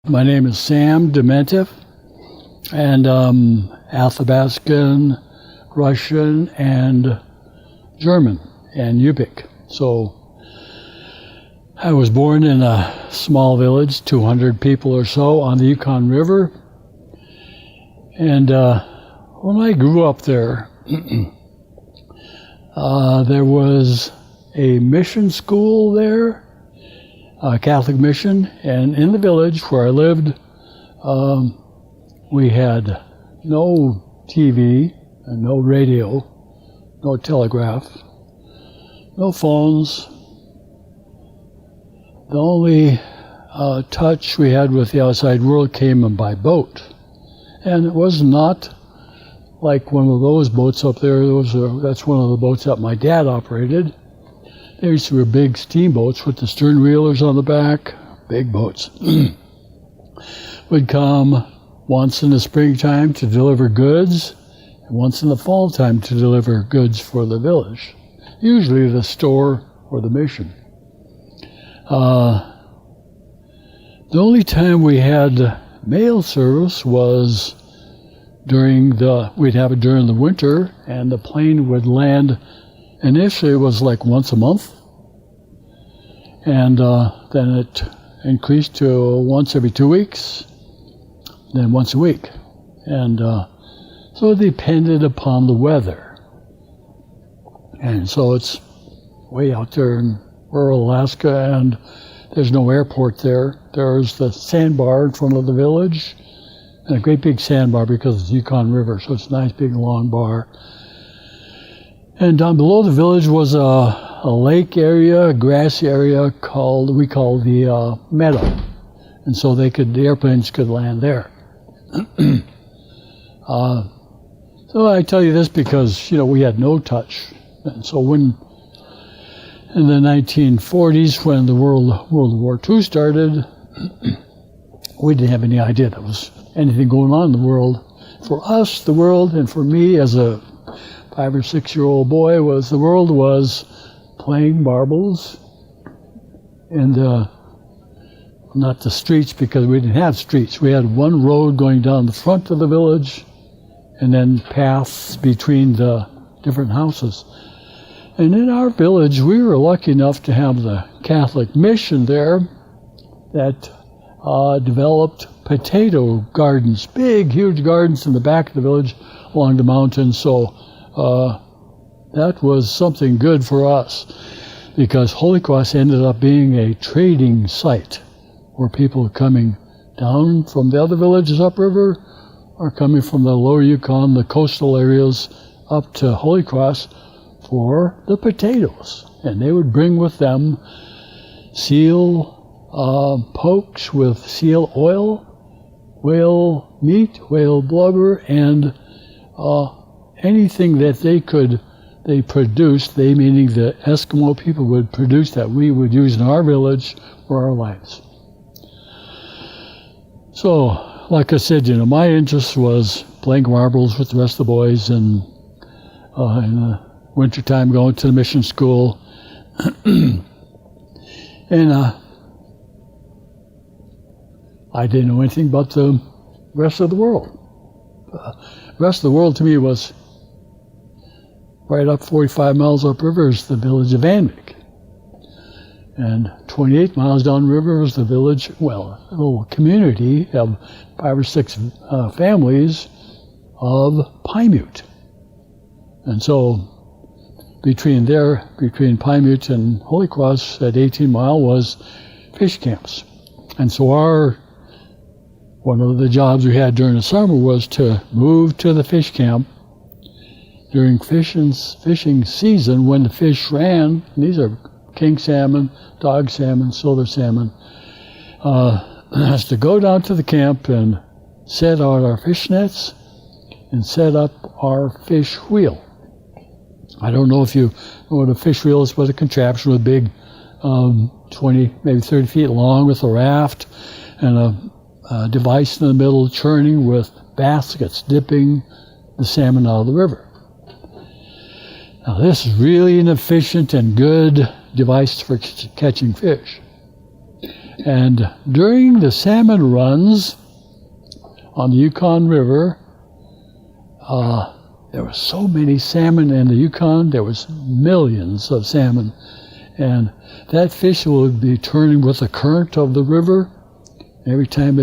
My name is Sam Demientieff, and Athabascan, Russian, and German, and Yupik. So I was born in a small village, 200 people or so, on the Yukon River. And when I grew up there, there was a mission school there, a Catholic mission, and in the village where I lived, we had no TV and no radio, no telegraph, no phones. The only touch we had with the outside world came by boat. And it was not like one of those boats up there. That's one of the boats that my dad operated. These were big steamboats with the stern wheelers on the back, big boats. Would come once in the springtime to deliver goods, and once in the fall time to deliver goods for the village, usually the store or the mission. The only time we had mail service was we'd have it during the winter, and the plane would land. Initially, it was like once a month, and then it increased to once every 2 weeks, then once a week. And so it depended upon the weather. And so it's way out there in rural Alaska, and there's no airport there. There's the sandbar in front of the village, and a great big sandbar because it's the Yukon River, so it's a nice big long bar. And down below the village was a lake area, a grassy area we called the meadow. And so the airplanes could land there. So I tell you this because, we had no touch. And so in the 1940s, when the World War II started, we didn't have any idea there was anything going on in the world. For us, the world, and for me as a 5 or 6 year old boy, the world was playing marbles in not the streets, because we didn't have streets. We had one road going down the front of the village and then paths between the different houses. And in our village, we were lucky enough to have the Catholic mission there that developed potato gardens, big, huge gardens in the back of the village along the mountain. So that was something good for us, because Holy Cross ended up being a trading site where people coming down from the other villages upriver or coming from the lower Yukon, the coastal areas, up to Holy Cross for the potatoes. And they would bring with them seal pokes with seal oil, whale meat, whale blubber, and anything that they produced, they meaning the Eskimo people would produce, that we would use in our village for our lives. So, like I said, my interest was playing marbles with the rest of the boys, and in the wintertime going to the mission school. And I didn't know anything about the rest of the world. The rest of the world to me was right up 45 miles upriver is the village of Anvik. And 28 miles downriver is the village, a little community of 5 or 6 families of Pymute. And so between Pymute and Holy Cross at 18 Mile was fish camps. And so one of the jobs we had during the summer was to move to the fish camp during fishing season when the fish ran. These are king salmon, dog salmon, silver salmon. Has to go down to the camp and set out our fish nets and set up our fish wheel. I don't know if you know what a fish wheel is, but a contraption with big 20, maybe 30 feet long with a raft and a device in the middle churning with baskets dipping the salmon out of the river. Now this is really an efficient and good device for catching fish. And during the salmon runs on the Yukon River, there were so many salmon in the Yukon, there was millions of salmon. And that fish would be turning with the current of the river. Every time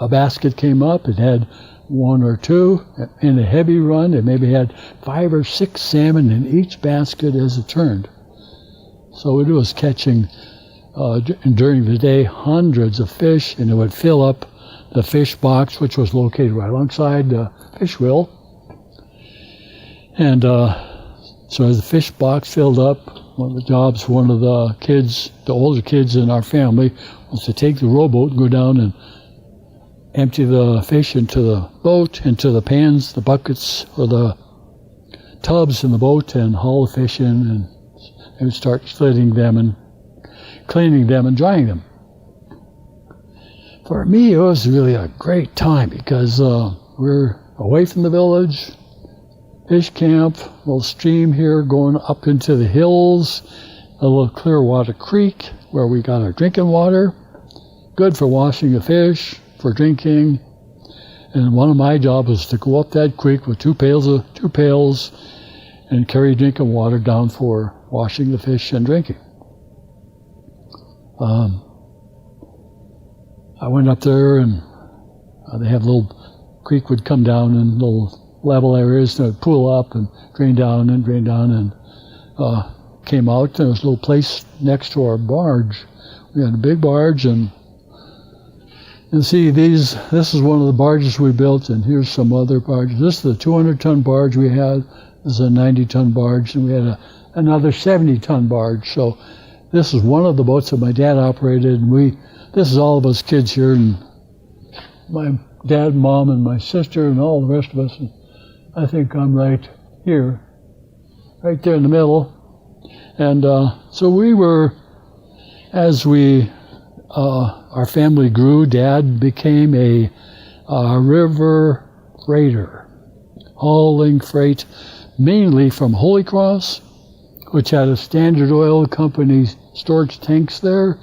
a basket came up, it had one or two. In a heavy run, it maybe had 5 or 6 salmon in each basket as it turned. So it was catching, during the day, hundreds of fish, and it would fill up the fish box, which was located right alongside the fish wheel. And so as the fish box filled up, one of the jobs for one of the kids, the older kids in our family, was to take the rowboat and go down and empty the fish into the boat, into the pans, the buckets, or the tubs in the boat, and haul the fish in and start slitting them and cleaning them and drying them. For me, it was really a great time because we're away from the village, fish camp, a little stream here going up into the hills, a little Clearwater Creek where we got our drinking water, good for washing the fish, for drinking. And one of my jobs was to go up that creek with two pails and carry drinking water down for washing the fish and drinking. I went up there, and they have a little creek would come down in little level areas to pool up and drain down and came out. And there was a little place next to our barge. We had a big barge, and see, this is one of the barges we built, and here's some other barges. This is the 200-ton barge we had. This is a 90-ton barge, and we had another 70-ton barge. So this is one of the boats that my dad operated, and this is all of us kids here, and my dad, mom, and my sister, and all the rest of us. And I think I'm right here, right there in the middle. And so we were, as our family grew, Dad became a river freighter, hauling freight mainly from Holy Cross, which had a Standard Oil Company storage tanks there,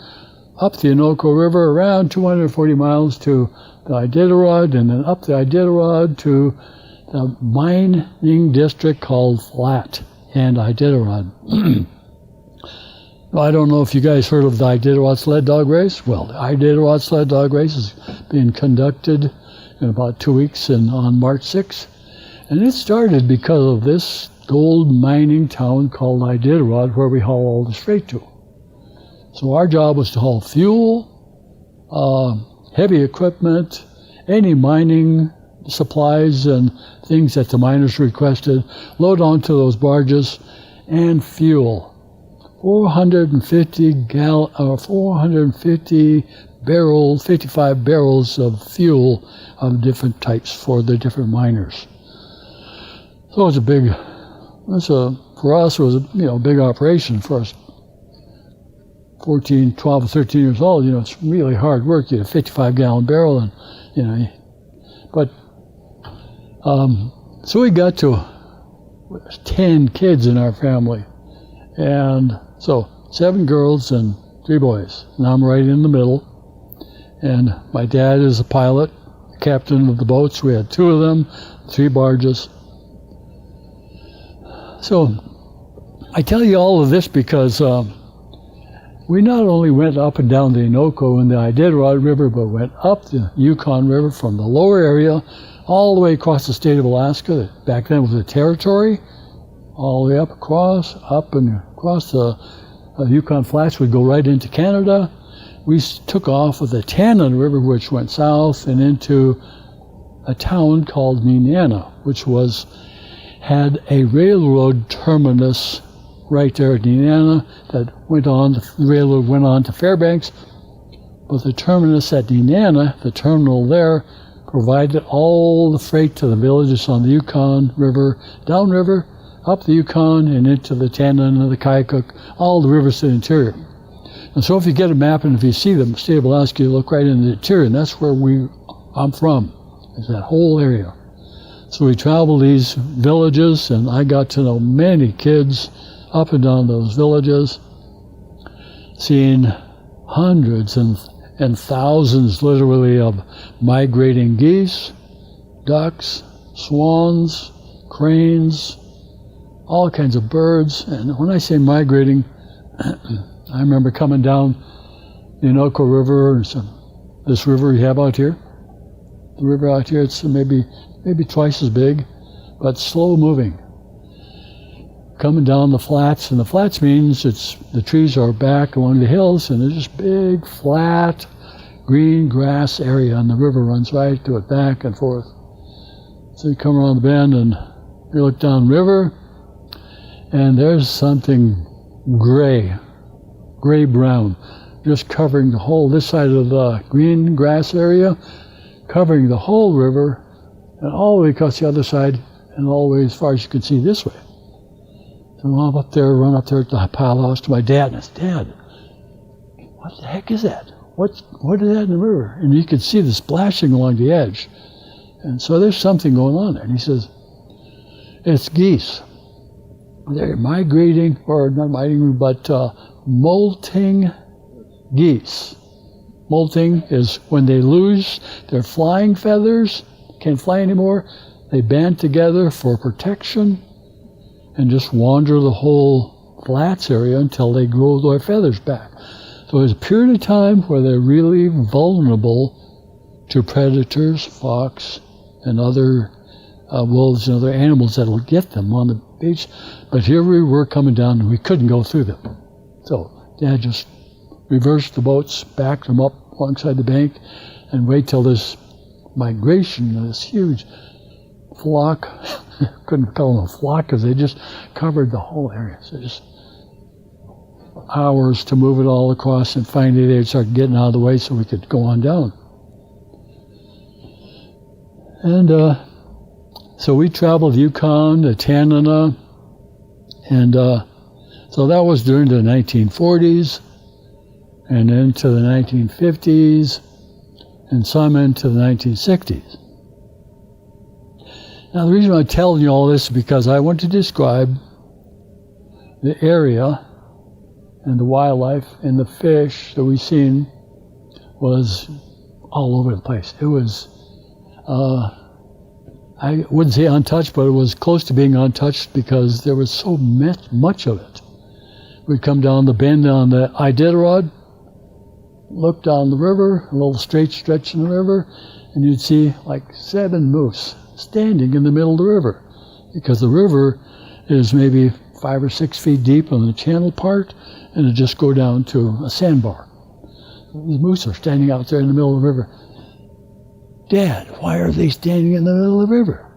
up the Innoko River, around 240 miles to the Iditarod, and then up the Iditarod to the mining district called Flat and Iditarod. I don't know if you guys heard of the Iditarod sled dog race. Well, the Iditarod sled dog race is being conducted in about 2 weeks on March 6th. And it started because of this gold mining town called Iditarod, where we haul all this freight to. So our job was to haul fuel, heavy equipment, any mining supplies and things that the miners requested, load onto those barges, and fuel. 450 barrels, 55 barrels of fuel of different types for the different miners. So it was for us, it was a big operation for us. 14, 12, 13 years old, it's really hard work. You have a 55-gallon barrel, and, but, so we got to 10 kids in our family. And so 7 girls and 3 boys. And I'm right in the middle. And my dad is a pilot, captain of the boats. We had 2 of them, 3 barges. So I tell you all of this because we not only went up and down the Innoko and the Iditarod River, but went up the Yukon River from the lower area all the way across the state of Alaska. Back then it was a territory. All the way up and across the Yukon Flats. We'd go right into Canada. We took off with the Tannin River, which went south and into a town called Nenana, which had a railroad terminus right there at Nenana that the railroad went on to Fairbanks, but the terminus at Nenana, the terminal there, provided all the freight to the villages on the Yukon River, downriver, up the Yukon and into the Tannin and the Kayakuk, all the rivers to the interior. And so if you get a map and if you see the state of Alaska, you look right in the interior, and that's where I'm from, is that whole area. So we traveled these villages, and I got to know many kids up and down those villages, seeing hundreds and and thousands, literally, of migrating geese, ducks, swans, cranes, all kinds of birds. And when I say migrating, I remember coming down the Innoko River, this river we have out here. The river out here, it's maybe twice as big, but slow moving. Coming down the flats, and the flats means the trees are back along the hills, and there's just big, flat, green grass area, and the river runs right to it, back and forth. So you come around the bend, and you look down river, and there's something gray-brown, just covering the whole, this side of the green grass area, covering the whole river, and all the way across the other side, and all the way as far as you can see this way. So I run up there at the pile house to my dad, and I said, "Dad, what the heck is that? What is that in the river?" And you could see the splashing along the edge. And so there's something going on there. And he says, "It's geese. They're migrating, or not migrating, but molting geese." Molting is when they lose their flying feathers, can't fly anymore, they band together for protection and just wander the whole flats area until they grow their feathers back. So there's a period of time where they're really vulnerable to predators, fox, and other wolves and other animals that will get them on the beach. But here we were coming down and we couldn't go through them. So Dad just reversed the boats, backed them up alongside the bank, and wait till this migration, this huge flock, couldn't call them a flock because they just covered the whole area. So just hours to move it all across, and finally they'd start getting out of the way so we could go on down. And so we traveled Yukon to Tanana, and so that was during the 1940s, and into the 1950s, and some into the 1960s. Now the reason I'm telling you all this is because I want to describe the area and the wildlife and the fish that we've seen was all over the place. It was, I wouldn't say untouched, but it was close to being untouched because there was so much of it. We'd come down the bend on the Iditarod, look down the river, a little straight stretch in the river, and you'd see like 7 moose standing in the middle of the river, because the river is maybe 5 or 6 feet deep on the channel part, and it just go down to a sandbar. These moose are standing out there in the middle of the river. "Dad, why are they standing in the middle of the river?"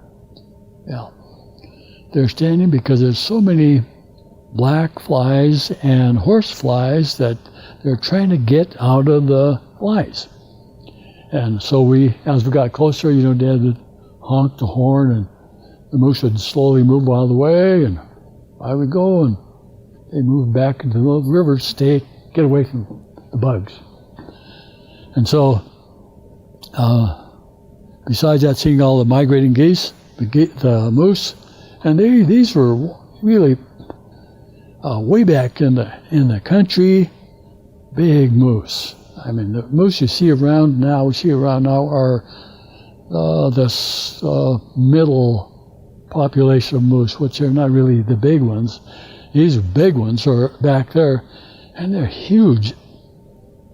Well, they're standing because there's so many black flies and horse flies that they're trying to get out of the flies. And so as we got closer, Dad would honk the horn, and the moose would slowly move out of the way, and I would go, and they move back into the river, get away from the bugs. And so, besides that, seeing all the migrating geese, the moose, and these were really way back in the country, big moose. I mean, the moose we see around now are this middle population of moose, which are not really the big ones. These big ones are back there, and they're huge,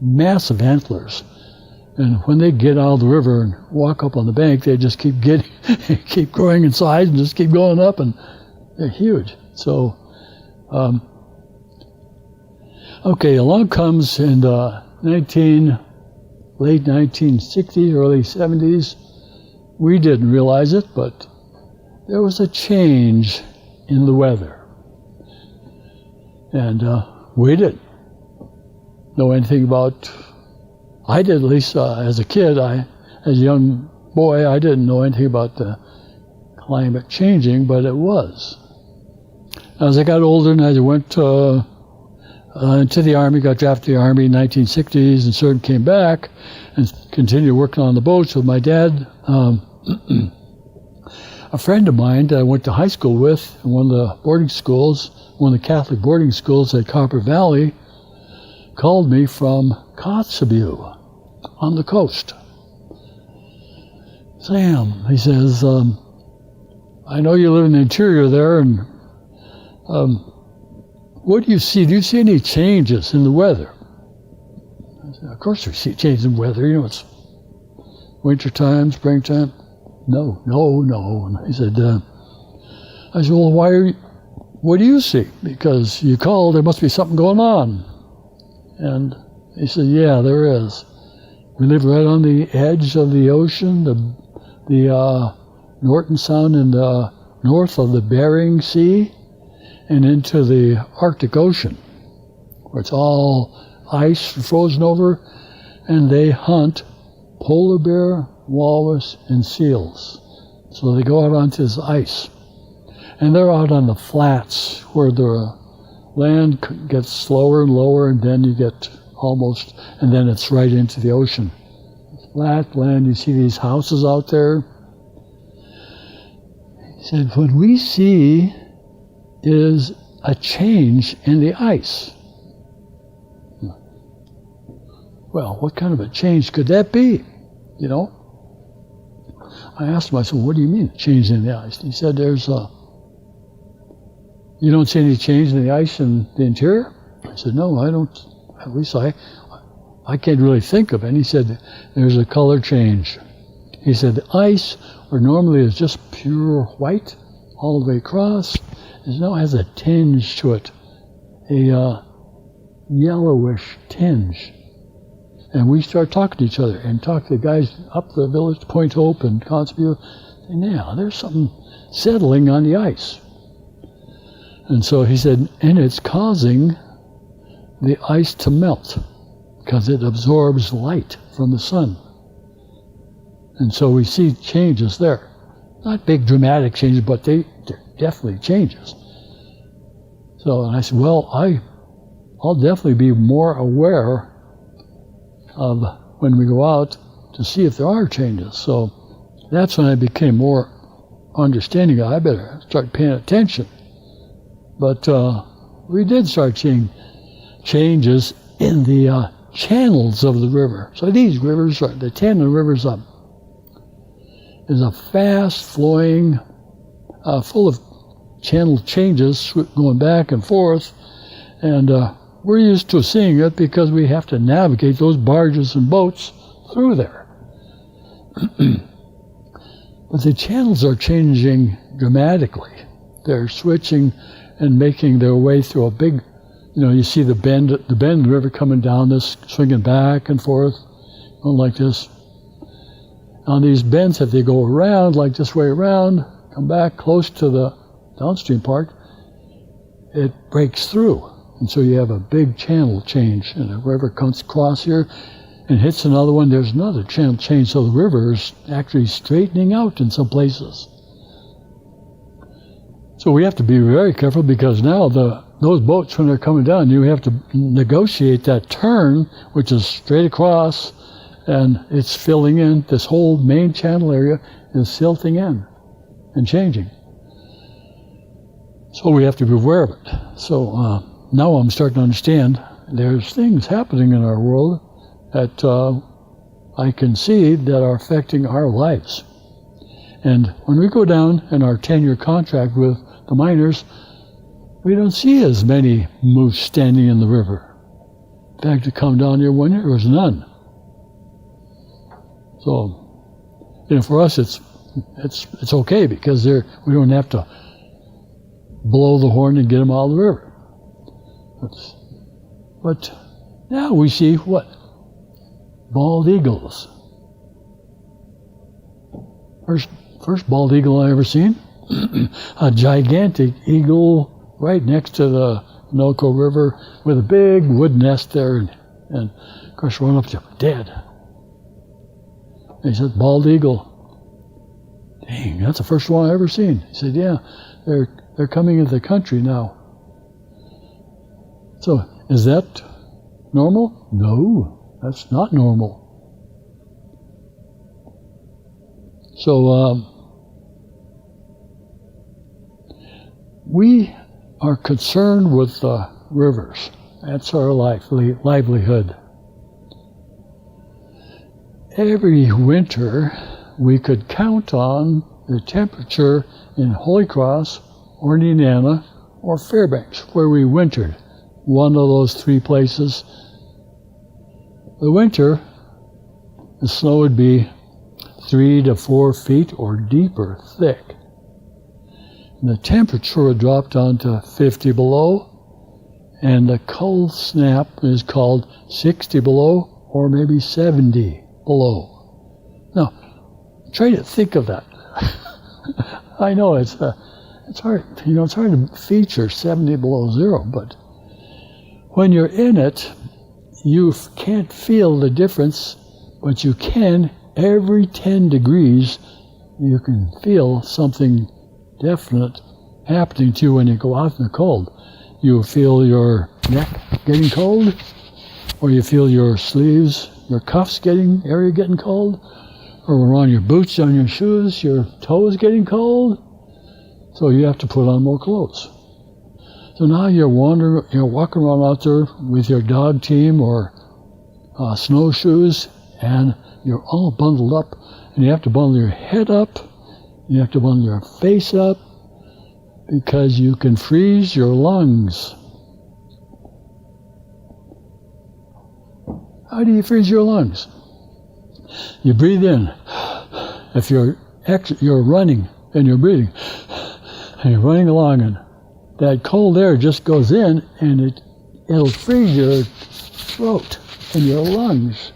massive antlers. And when they get out of the river and walk up on the bank, they just keep growing in size and just keep going up, and they're huge. So, okay, along comes in the late 1960s, early 70s. We didn't realize it, but there was a change in the weather. And we didn't know anything about, I did at least as a kid, as a young boy, I didn't know anything about the climate changing, but it was. As I got older and as I went into the Army, got drafted to the Army in the 1960s, and sort of came back and continued working on the boats with my dad. A friend of mine that I went to high school with in one of the boarding schools, one of the Catholic boarding schools at Copper Valley, called me from Kotzebue. on the coast. Sam, he says, I know you live in the interior there, and what do you see? Do you see any changes in the weather? I said, of course we see changes in weather. You know, it's wintertime, springtime. No. And he said, I said, well, what do you see? Because you called, there must be something going on. And he said, yeah, there is. We live right on the edge of the ocean, the Norton Sound in the north of the Bering Sea and into the Arctic Ocean, where it's all ice frozen over, and they hunt polar bear, walrus, and seals. So they go out onto this ice. And they're out on the flats where the land gets slower and lower, and then you get almost, and then it's right into the ocean. Flat land, you see these houses out there. He said, what we see is a change in the ice. Well, what kind of a change could that be? You know? I asked him, I said, what do you mean, change in the ice? He said, you don't see any change in the ice in the interior? I said, no, I don't. At least I can't really think of any. He said, there's a color change. He said, the ice, where normally is just pure white all the way across, now has a tinge to it, a yellowish tinge. And we start talking to each other and talk to the guys up the village, Point Hope and Conspire, and yeah, there's something settling on the ice. And so he said, and it's causing the ice to melt because it absorbs light from the sun. And so we see changes there. Not big dramatic changes, but they're definitely changes. So and I said, well, I'll definitely be more aware of when we go out to see if there are changes. So that's when I became more understanding. I better start paying attention. But we did start seeing changes in the channels of the river. So these rivers, the Tana River's is a fast-flowing, full of channel changes going back and forth. And we're used to seeing it because we have to navigate those barges and boats through there. But the channels are changing dramatically. They're switching and making their way through a big, you see the bend in the river coming down this, swinging back and forth, going like this. On these bends, if they go around, like this way around, come back close to the downstream part, it breaks through. And so you have a big channel change, and the river comes across here and hits another one, there's another channel change. So the river is actually straightening out in some places. So we have to be very careful because now those boats, when they're coming down, you have to negotiate that turn, which is straight across, and it's filling in. This whole main channel area is silting in and changing. So we have to be aware of it. So now I'm starting to understand there's things happening in our world that I can see that are affecting our lives. And when we go down in our 10-year contract with the miners, we don't see as many moose standing in the river. In fact, to come down here one year, there was none. So, for us, it's okay because we don't have to blow the horn and get them out of the river. But now we see what? Bald eagles. First bald eagle I ever seen. A gigantic eagle right next to the Noco River with a big wood nest there, and of course run up to dead. And he said, bald eagle. Dang, that's the first one I ever seen. He said, yeah, they're coming into the country now. So is that normal? No, that's not normal. So we are concerned with the rivers. That's our livelihood. every winter we could count on the temperature in Holy Cross or Nenana or Fairbanks, where we wintered. One of those three places. The winter, the snow would be 3 to 4 feet or deeper thick. And the temperature would drop down to 50 below, and the cold snap is called 60 below or maybe 70 below. Now, try to think of that. I know it's hard. It's hard to feature 70 below zero, but when you're in it, you can't feel the difference, but you can. Every 10 degrees, you can feel something definite happening to you when you go out in the cold. You feel your neck getting cold, or you feel your sleeves, your cuffs getting cold, or on your boots, on your shoes, your toes getting cold. So you have to put on more clothes. So now you're walking around out there with your dog team or snowshoes, and you're all bundled up, and you have to bundle your head up, you have to bundle your face up, because you can freeze your lungs. How do you freeze your lungs? You breathe in. If you're running and you're breathing, and you're running along, and that cold air just goes in, and it'll freeze your throat and your lungs.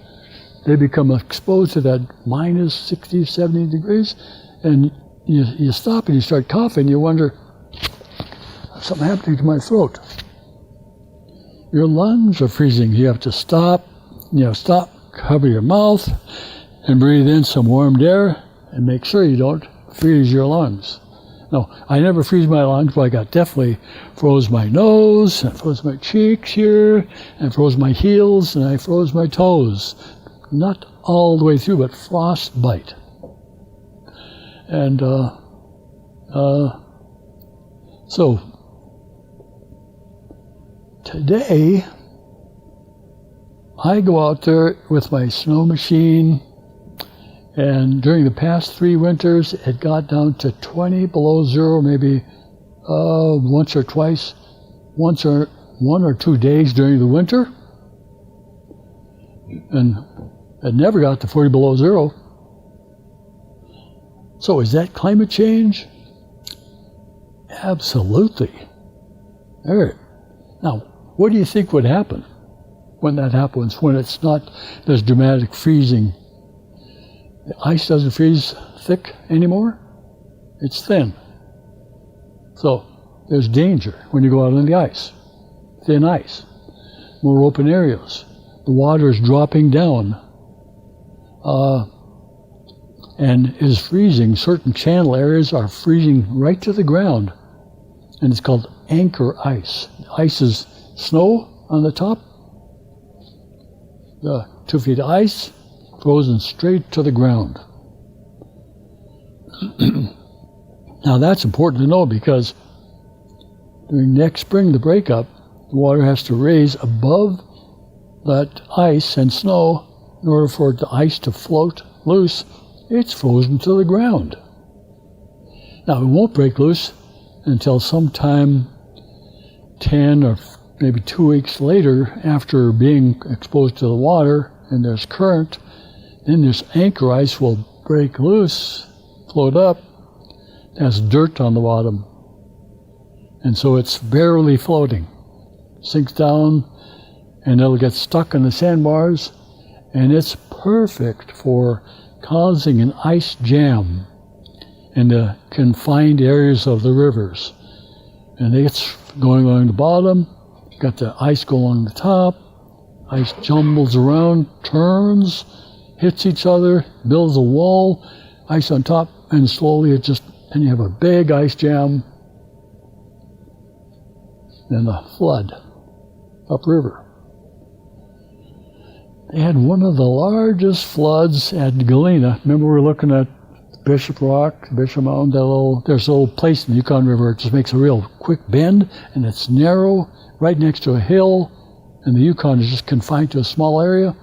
They become exposed to that minus 60, 70 degrees, and you stop and you start coughing. You wonder, something happening to my throat. Your lungs are freezing. You have to stop, cover your mouth, and breathe in some warmed air, and make sure you don't freeze your lungs. No, I never freeze my lungs, but I definitely froze my nose, and froze my cheeks here, and froze my heels, and I froze my toes. Not all the way through, but frostbite. And so today I go out there with my snow machine, and during the past 3 winters it got down to 20 below zero, maybe once or twice, 1 or 2 days during the winter, and it never got to 40 below zero. So is that climate change? Absolutely. All right. Now, what do you think would happen when that happens, when it's not this dramatic freezing? The ice doesn't freeze thick anymore. It's thin. So there's danger when you go out on the ice. Thin ice. More open areas. The water is dropping down. And is freezing. Certain channel areas are freezing right to the ground, and it's called anchor ice. Ice is snow on the top, the 2 feet of ice frozen straight to the ground. Now that's important to know, because during next spring, the breakup, the water has to raise above that ice and snow in order for the ice to float loose. It's frozen to the ground. Now, it won't break loose until sometime 10 or maybe 2 weeks later, after being exposed to the water and there's current. Then this anchor ice will break loose, float up, has dirt on the bottom. And so it's barely floating. Sinks down, and it'll get stuck in the sandbars, and it's perfect for causing an ice jam in the confined areas of the rivers. And it's going along the bottom, got the ice going along the top, ice jumbles around, turns, hits each other, builds a wall, ice on top, and slowly and you have a big ice jam, then a flood upriver. They had one of the largest floods at Galena. Remember, we were looking at Bishop Rock, Bishop Mountain, there's a little place in the Yukon River. It just makes a real quick bend, and it's narrow, right next to a hill, and the Yukon is just confined to a small area.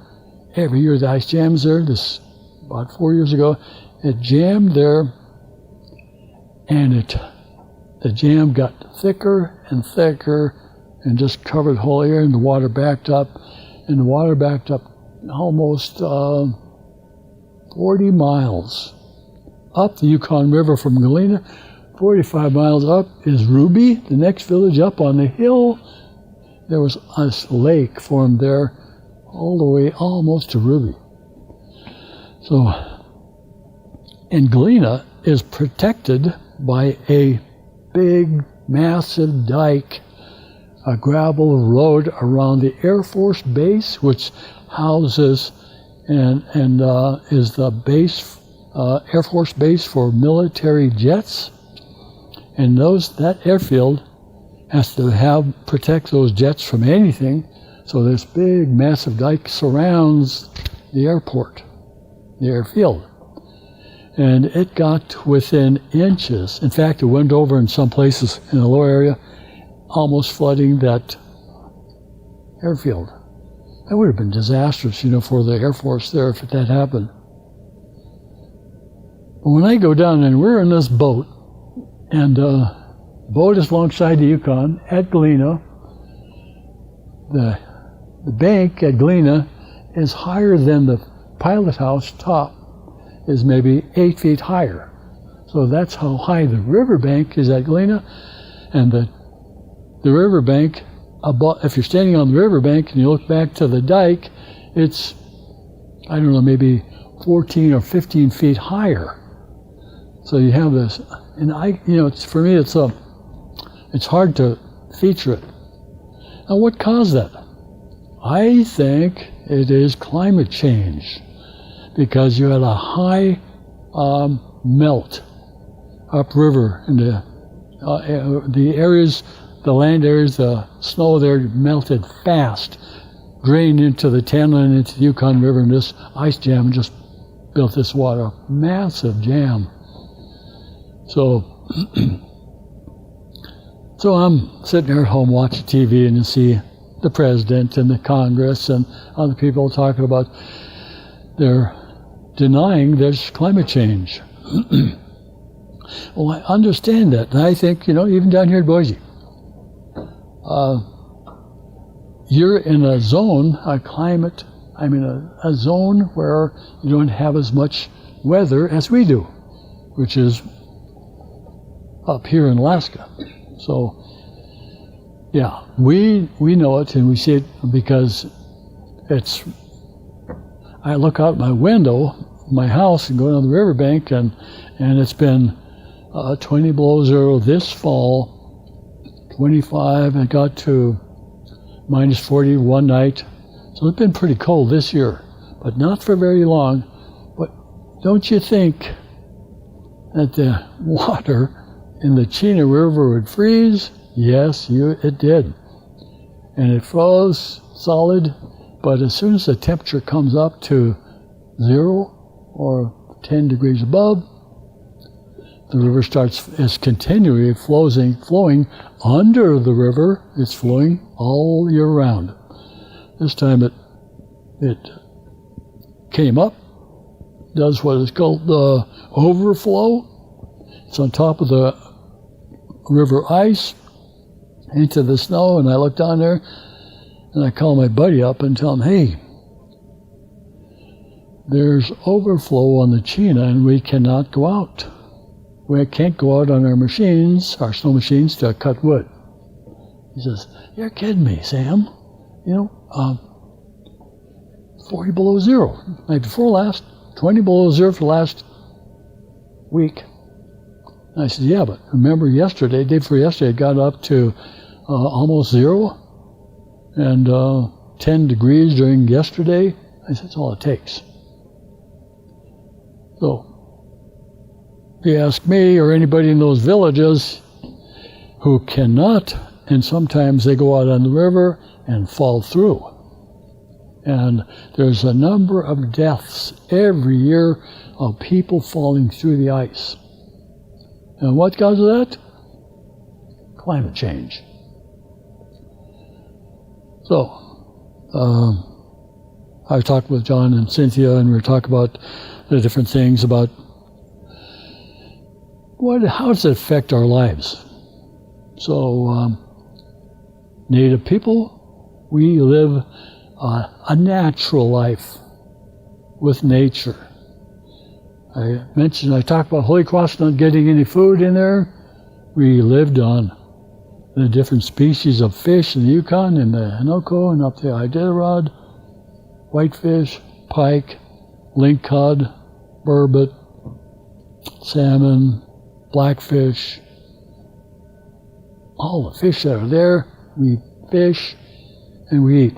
Every year the ice jams there. This about 4 years ago. It jammed there, and the jam got thicker and thicker and just covered the whole area, and the water backed up. And the water backed up almost 40 miles up the Yukon River from Galena. 45 miles up is Ruby, the next village up on the hill. There was a lake formed there all the way almost to Ruby. So, and Galena is protected by a big, massive dike, a gravel road around the Air Force Base, which houses and is the base, Air Force Base for military jets. And that airfield has to protect those jets from anything. So this big, massive dike surrounds the airport, the airfield. And it got within inches. In fact, it went over in some places in the lower area, almost flooding that airfield. That would have been disastrous, for the Air Force there if that happened. But when I go down, and we're in this boat, and the boat is alongside the Yukon at Galena. The bank at Galena is higher than the pilot house top, is maybe 8 feet higher. So that's how high the riverbank is at Galena. And the riverbank, if you're standing on the riverbank and you look back to the dike, it's, I don't know, maybe 14 or 15 feet higher. So you have this, and for me, it's hard to feature it. Now, what caused that? I think it is climate change, because you had a high melt upriver in the areas, the land areas, the snow there melted fast, drained into the Tanlin, into the Yukon River, and this ice jam just built this water, massive jam. So I'm sitting there at home watching TV, and you see the president and the Congress and other people talking about they're denying there's climate change. Well, I understand that, and I think, even down here in Boise, you're in a zone, a zone where you don't have as much weather as we do, which is up here in Alaska. So, yeah, we know it, and we see it because I look out my window, my house, and go down the riverbank, and it's been 20 below zero this fall, 25, and it got to minus 40 one night. So it's been pretty cold this year, but not for very long. But don't you think that the water in the Chena River would freeze? Yes, it did. And it froze solid, but as soon as the temperature comes up to 0 or 10 degrees above, the river is continually flowing under the river. It's flowing all year round. This time it came up, does what is called the overflow. It's on top of the river ice into the snow, and I look down there and I call my buddy up and tell him, hey, there's overflow on the Chena and we cannot go out. We can't go out on our snow machines to cut wood. He says, you're kidding me, Sam. 40 below zero. Night before last, 20 below zero for the last week. I said, yeah, but remember yesterday, day before yesterday, it got up to almost 0 and 10 degrees during yesterday. I said, that's all it takes. So, if you ask me or anybody in those villages who cannot, and sometimes they go out on the river and fall through. And there's a number of deaths every year of people falling through the ice. And what causes that? Climate change. So, I was talking with John and Cynthia, and we were talking about the different things about how does it affect our lives. So, Native people, we live a natural life with nature. I talked about Holy Cross not getting any food in there. We lived on the different species of fish in the Yukon and the Henoko and up the Iditarod, whitefish, pike, lingcod, burbot, salmon, blackfish, all the fish that are there, we fish and we eat.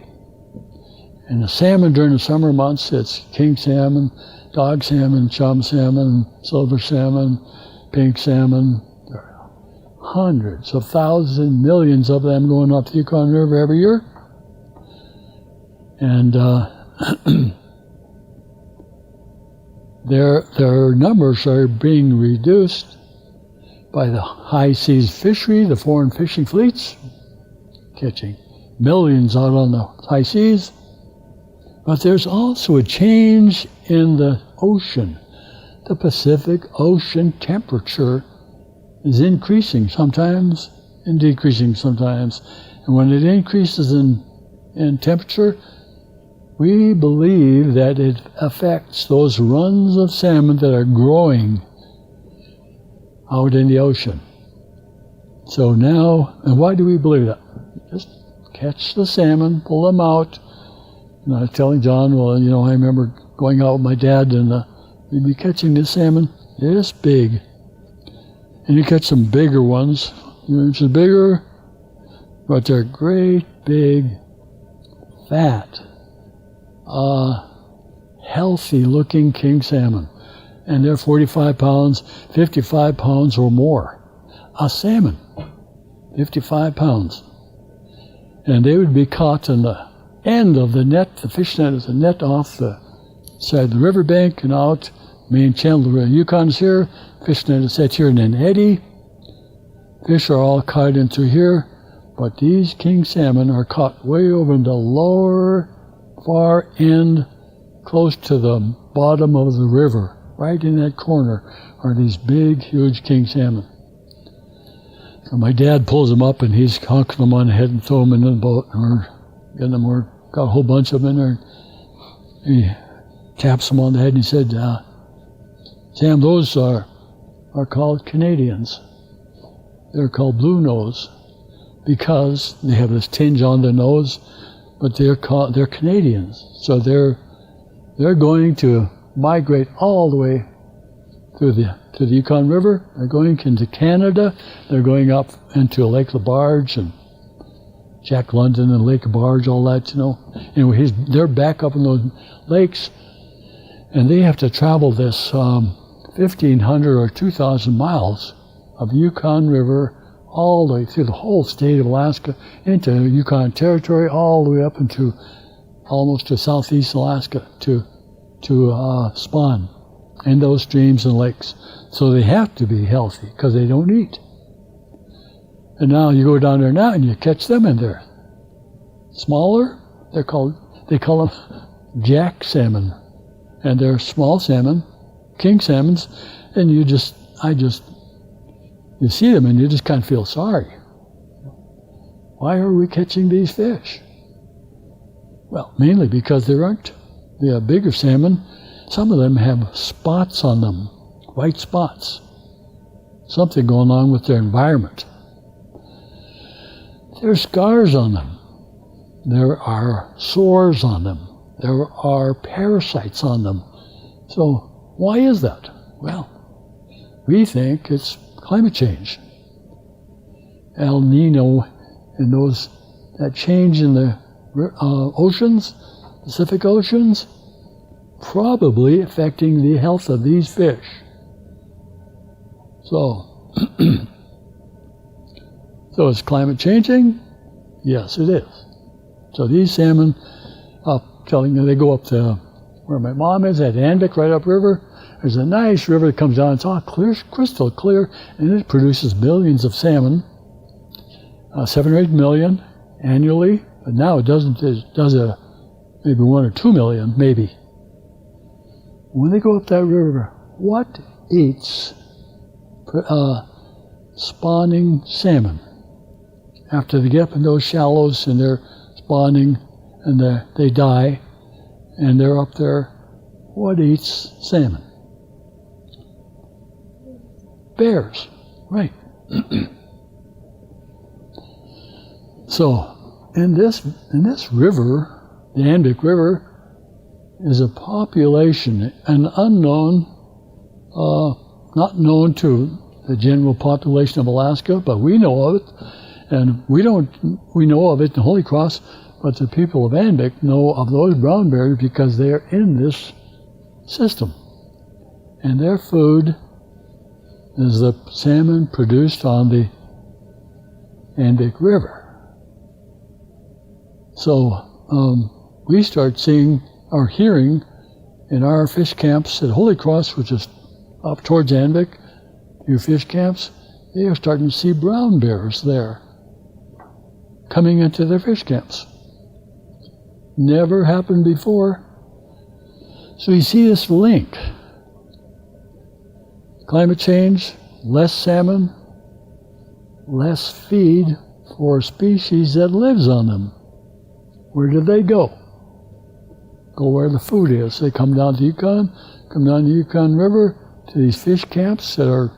And the salmon during the summer months, it's king salmon, dog salmon, chum salmon, silver salmon, pink salmon. There are hundreds of thousands, millions of them going up the Yukon River every year. And their numbers are being reduced by the high seas fishery, the foreign fishing fleets, catching millions out on the high seas. But there's also a change in the ocean. The Pacific Ocean temperature is increasing sometimes and decreasing sometimes. And when it increases in temperature, we believe that it affects those runs of salmon that are growing out in the ocean. So now, and why do we believe that? Just catch the salmon, pull them out. And I was telling John, well, I remember going out with my dad and we'd be catching this salmon this big. And you catch some bigger ones, inches bigger, but they're great, big, fat, healthy-looking king salmon. And they're 45 pounds, 55 pounds or more. A salmon, 55 pounds. And they would be caught in the end of the net. The fish net is a net off the side of the riverbank and out. Main channel of the Yukon is here. Fish net is set here in an eddy. Fish are all caught into here. But these king salmon are caught way over in the lower far end, close to the bottom of the river. Right in that corner are these big, huge king salmon. So my dad pulls them up and he's honking them on the head and throwing them in the boat. And we're getting them, we've got a whole bunch of them in there. He taps them on the head and he said, Sam, those are called Canadians. They're called blue nose because they have this tinge on their nose, but they're Canadians. So they're going to migrate all the way to the Yukon River. They're going into Canada. They're going up into Lake LaBarge and Jack London and Lake LaBarge, all that, Anyway, they're back up in those lakes, and they have to travel this 1,500 or 2,000 miles of Yukon River all the way through the whole state of Alaska into Yukon Territory, all the way up into almost to southeast Alaska to spawn in those streams and lakes. So they have to be healthy because they don't eat. And now you go down there now and you catch them in there. Smaller, they call them jack salmon. And they're small salmon, king salmons, and you see them and you just kind of feel sorry. Why are we catching these fish? Well, mainly because the bigger salmon, some of them have spots on them, white spots. Something going on with their environment. There are scars on them. There are sores on them. There are parasites on them. So why is that? Well, we think it's climate change. El Nino and that change in the oceans, Pacific oceans, probably affecting the health of these fish. So, so is climate changing? Yes, it is. So these salmon, they go up to where my mom is at Anvik, right upriver. There's a nice river that comes down. It's all clear, crystal clear, and it produces billions of salmon, 7 or 8 million annually. But now it does maybe 1 or 2 million, maybe. When they go up that river, what eats spawning salmon? After they get up in those shallows and they're spawning and they die and they're up there, what eats salmon? Bears, right. So, in this river, the Andic River, is a population, an unknown, not known to the general population of Alaska, but we know of it, and we know of it in Holy Cross, but the people of Andic know of those brown bears because they are in this system. And their food is the salmon produced on the Andic River. So we start seeing or hearing in our fish camps at Holy Cross, which is up towards Andic, your fish camps, they are starting to see brown bears there coming into their fish camps. Never happened before. So you see this link. Climate change, less salmon, less feed for a species that lives on them. Where do they go? Go where the food is. They come down to Yukon, come down the Yukon River to these fish camps that are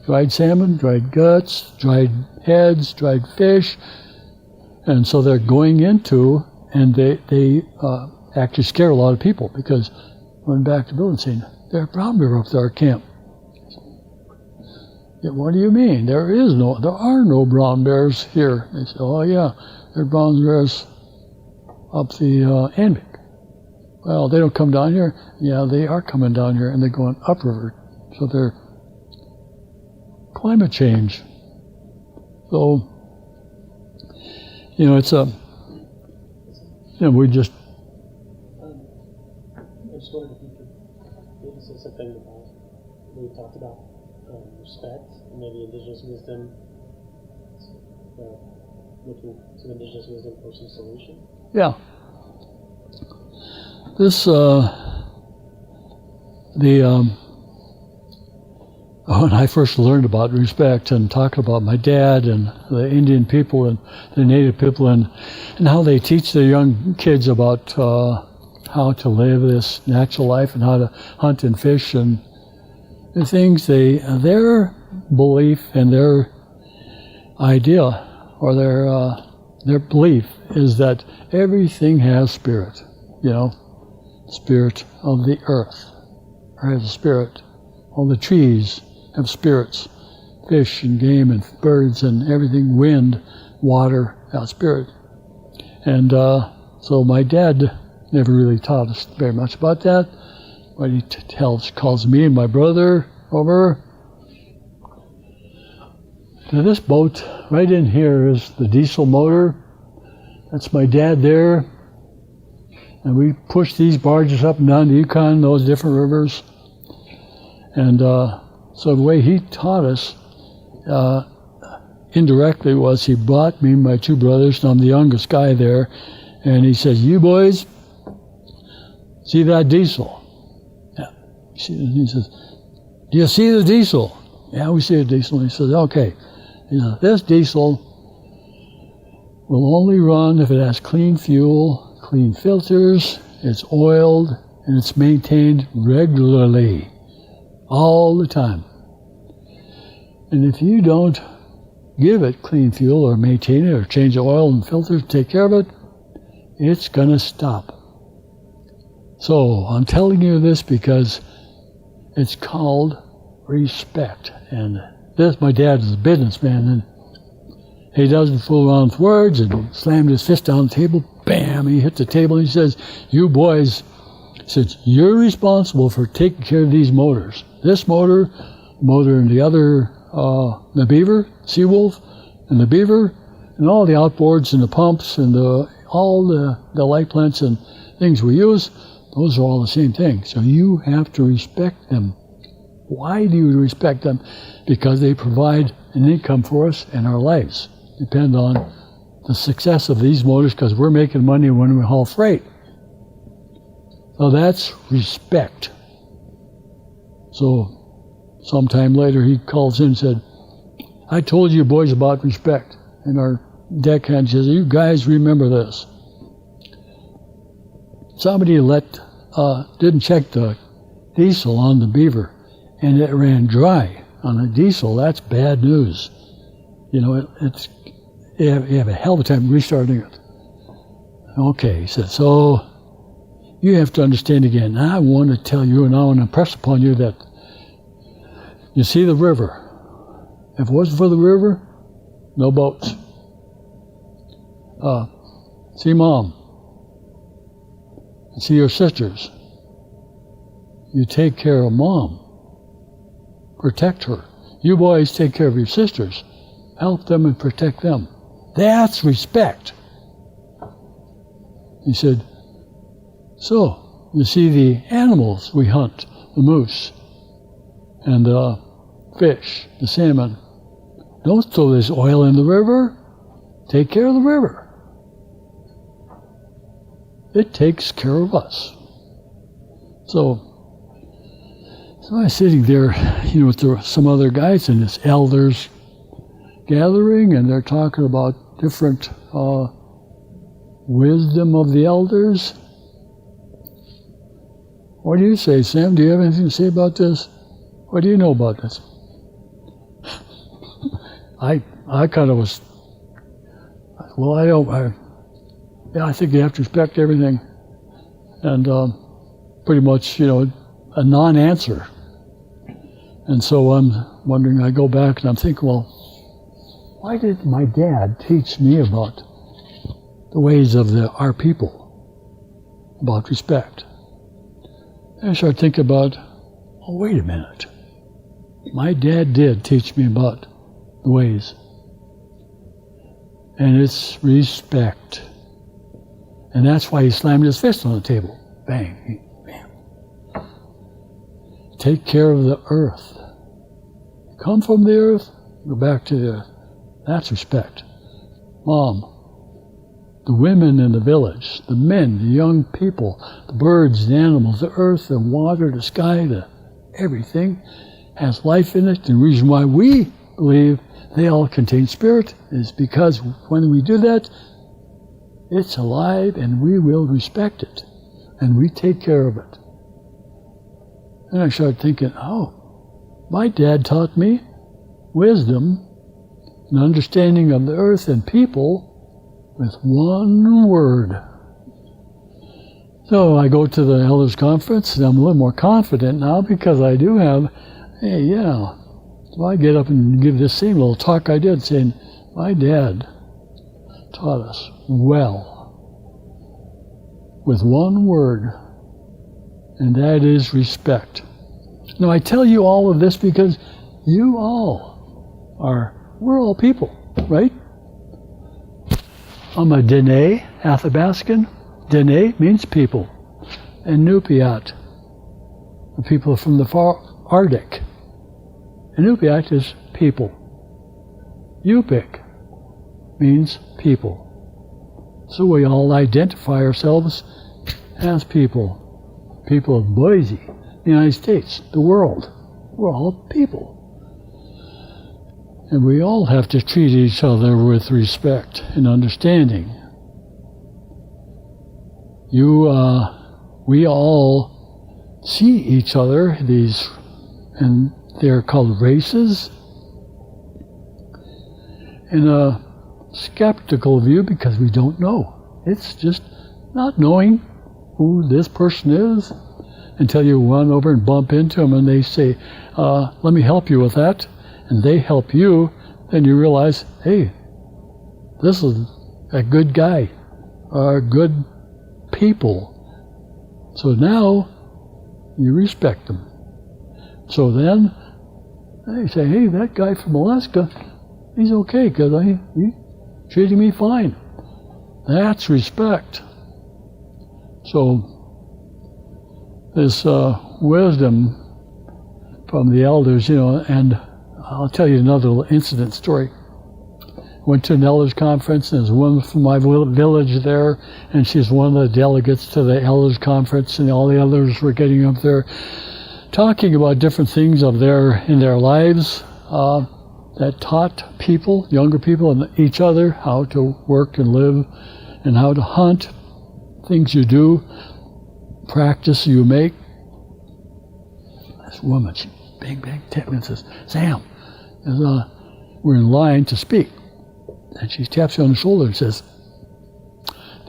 dried salmon, dried guts, dried heads, dried fish. And so they're going into, and they actually scare a lot of people because going back to Bill and saying, there's a brown bear up to our camp. Yeah, what do you mean? There are no brown bears here. They say, oh yeah, there are brown bears up the Andic. Well, they don't come down here. Yeah, they are coming down here, and they're going upriver. So they're climate change. So, it's we just... I just wondered if you could maybe say something about, we talked about respect, and maybe indigenous wisdom, looking to indigenous wisdom for some solution. Yeah. This, when I first learned about respect and talking about my dad and the Indian people and the Native people and how they teach their young kids about how to live this natural life and how to hunt and fish and the things, their belief and their idea or their belief is that everything has spirit, spirit of the earth, or has a spirit. All the trees have spirits, fish and game and birds and everything, wind, water, have spirit. And so my dad never really taught us very much about that, but he calls me and my brother over to this boat. Right in here is the diesel motor. That's my dad there. And we push these barges up and down the Yukon, those different rivers. And so the way he taught us indirectly was he brought me and my two brothers, and I'm the youngest guy there, and he says, you boys, see that diesel? Yeah. He says, do you see the diesel? Yeah, we see the diesel. And he says, okay. He says, this diesel will only run if it has clean fuel, clean filters, it's oiled, and it's maintained regularly, all the time. And if you don't give it clean fuel or maintain it or change the oil and filters, take care of it, it's going to stop. So I'm telling you this because it's called respect. And this, my dad is a businessman, and he doesn't fool around with words, and he slammed his fist down the table, bam, he hit the table, and he says, you boys, since you're responsible for taking care of these motors, this motor and the other, the beaver, sea wolf, and the beaver, and all the outboards and the pumps and all the light plants and things we use, those are all the same thing. So you have to respect them. Why do you respect them? Because they provide an income for us, and our lives depend on the success of these motors, because we're making money when we haul freight. Now that's respect. So sometime later he calls in and said, I told you boys about respect. And our deckhand says, you guys remember this. Somebody didn't check the diesel on the Beaver, and it ran dry on a diesel. That's bad news. You know, you have a hell of a time restarting it. Okay, he said, so you have to understand again. I want to tell you, and I want to impress upon you that you see the river. If it wasn't for the river, no boats. See Mom. See your sisters. You take care of Mom. Protect her. You boys take care of your sisters. Help them and protect them. That's respect. He said, so, you see the animals we hunt, the moose and the fish, the salmon. Don't throw this oil in the river. Take care of the river. It takes care of us. So I was sitting there, you know, with some other guys in this elders gathering, and they're talking about different wisdom of the elders. What do you say, Sam? Do you have anything to say about this? What do you know about this? I kind of was, well, I think you have to respect everything. And pretty much, you know, a non-answer. And so I'm wondering, I go back and I'm thinking, well, why did my dad teach me about the ways of our people, about respect? And I started thinking about, oh, wait a minute. My dad did teach me about the ways. And it's respect. And that's why he slammed his fist on the table. Bang, bam. Take care of the earth. Come from the earth, go back to the earth. That's respect. Mom, the women in the village, the men, the young people, the birds, the animals, the earth, the water, the sky, everything has life in it. And the reason why we believe they all contain spirit is because when we do that, it's alive and we will respect it and we take care of it. And I started thinking, oh, my dad taught me wisdom and understanding of the earth and people with one word. So I go to the elders conference and I'm a little more confident now because I do have, hey, yeah. So I get up and give this same little talk I did saying, my dad taught us well with one word, and that is respect. Now I tell you all of this because you all we're all people, right? I'm a Dene, Athabascan. Dene means people. And Nupiat, the people from the far Arctic. Inupiat is people. Yupik means people. So we all identify ourselves as people. People of Boise, the United States, the world. We're all people. And we all have to treat each other with respect and understanding. We all see each other, and they're called races, in a skeptical view because we don't know. It's just not knowing who this person is until you run over and bump into them and they say, let me help you with that, and they help you, then you realize, hey, this is a good guy, or good people. So now you respect them. So then they say, hey, that guy from Alaska, he's okay because he's treating me fine. That's respect. So this wisdom from the elders, and I'll tell you another little incident story. went to an elders conference, and there's a woman from my village there, and she's one of the delegates to the elders conference, and all the elders were getting up there talking about different things in their lives that taught people, younger people, and each other how to work and live and how to hunt, things you do, practice you make. This woman, she bang, tapped me and says, Sam, we're in line to speak. And she taps you on the shoulder and says,